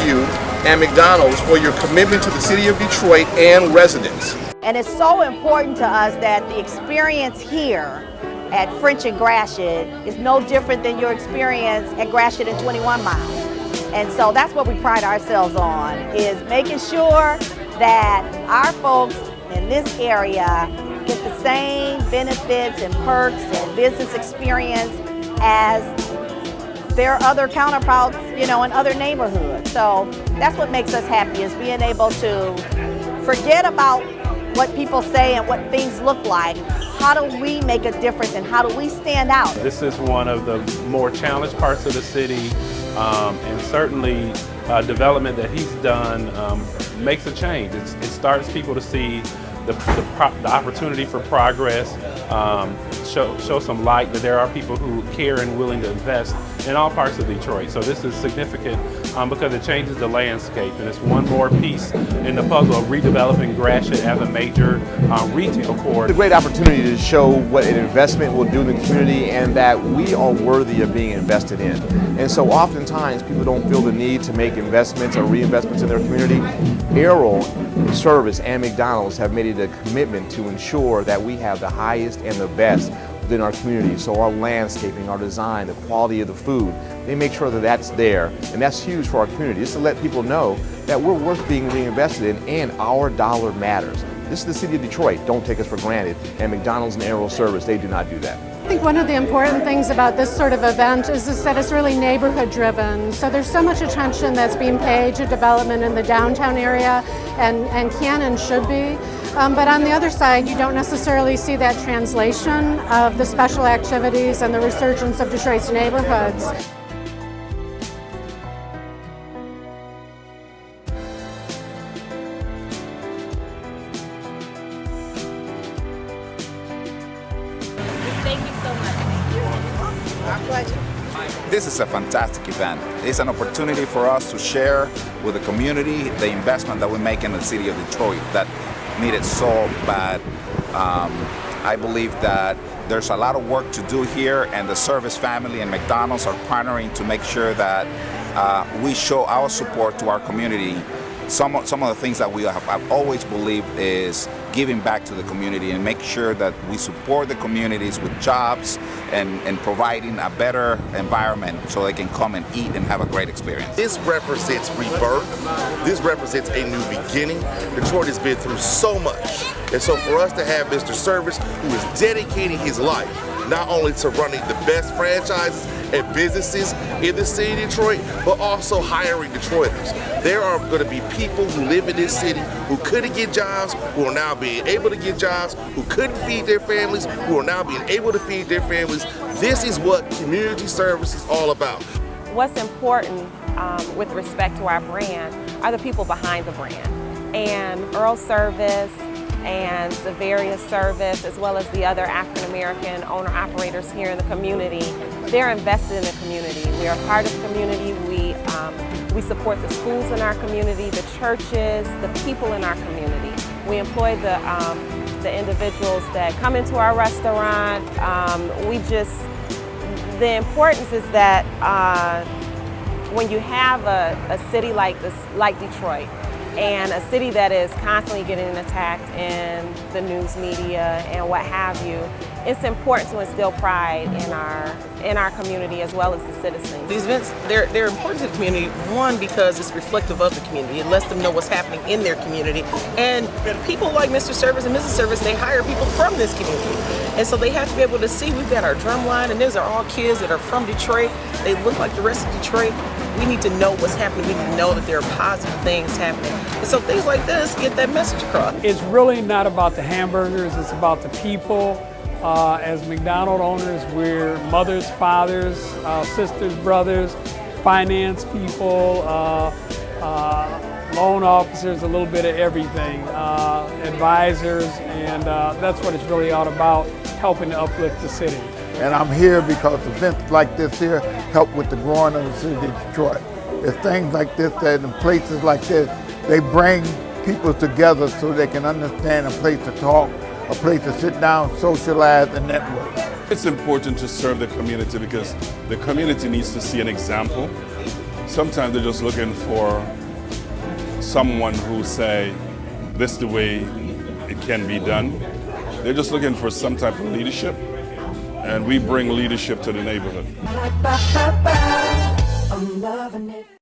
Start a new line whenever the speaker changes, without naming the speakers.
You and McDonald's for your commitment to the city of Detroit and residents.
And it's so important to us that the experience here at French and Gratiot is no different than your experience at Gratiot and 21 Mile. And so that's what we pride ourselves on, is making sure that our folks in this area get the same benefits and perks and business experience as their other counterparts, in other neighborhoods. So that's what makes us happy, is being able to forget about what people say and what things look like. How do we make a difference and how do we stand out?
This is one of the more challenged parts of the city, and certainly development that he's done makes a change. It starts people to see the opportunity for progress, show some light that there are people who care and willing to invest in all parts of Detroit. So this is significant because it changes the landscape, and it's one more piece in the puzzle of redeveloping Gratiot as a major retail core.
It's a great opportunity to show what an investment will do in the community and that we are worthy of being invested in. And so oftentimes people don't feel the need to make investments or reinvestments in their community. Aero Service and McDonald's have made it a commitment to ensure that we have the highest and the best within our community. So our landscaping, our design, the quality of the food, they make sure that that's there, and that's huge for our community, just to let people know that we're worth being reinvested in and our dollar matters. This is the city of Detroit, don't take us for granted, and McDonald's and Aero Service, they do not do that.
I think one of the important things about this sort of event is that it's really neighborhood driven. So there's so much attention that's being paid to development in the downtown area, and can and should be. But on the other side, you don't necessarily see that translation of the special activities and the resurgence of Detroit's neighborhoods.
Thank you so much. Our pleasure.
This is a fantastic event. It's an opportunity for us to share with the community the investment that we make in the city of Detroit that needed so bad. I believe that there's a lot of work to do here, and the Service family and McDonald's are partnering to make sure that we show our support to our community. Some of the things that I've always believed is giving back to the community and make sure that we support the communities with jobs and providing a better environment so they can come and eat and have a great experience.
This represents rebirth. This represents a new beginning. Detroit has been through so much. And so for us to have Mr. Service, who is dedicating his life not only to running the best franchises and businesses in the city of Detroit, but also hiring Detroiters. There are going to be people who live in this city who couldn't get jobs, who are now being able to get jobs, who couldn't feed their families, who are now being able to feed their families. This is what community service is all about.
What's important with respect to our brand are the people behind the brand. And Earl Service and the various Service, as well as the other African-American owner-operators here in the community, they're invested in the community. We are part of the community. We support the schools in our community, the churches, the people in our community. We employ the individuals that come into our restaurant. The importance is that when you have a city like this, like Detroit, and a city that is constantly getting attacked in the news media and what have you, it's important to instill pride in our community as well as the citizens.
These events, they're important to the community, one, because it's reflective of the community. It lets them know what's happening in their community. And people like Mr. Service and Mrs. Service, they hire people from this community. And so they have to be able to see, we've got our drum line, and these are all kids that are from Detroit. They look like the rest of Detroit. We need to know what's happening. We need to know that there are positive things happening. And so things like this get that message across.
It's really not about the hamburgers, it's about the people. As McDonald's owners, we're mothers, fathers, sisters, brothers, finance people, loan officers, a little bit of everything, advisors, and that's what it's really all about, helping to uplift the city.
And I'm here because events like this here help with the growing of the city of Detroit. It's things like this that in places like this, they bring people together so they can understand a place to talk, a place to sit down, socialize, and network.
It's important to serve the community because the community needs to see an example. Sometimes they're just looking for someone who say, this is the way it can be done. They're just looking for some type of leadership, and we bring leadership to the neighborhood.
I'm loving it.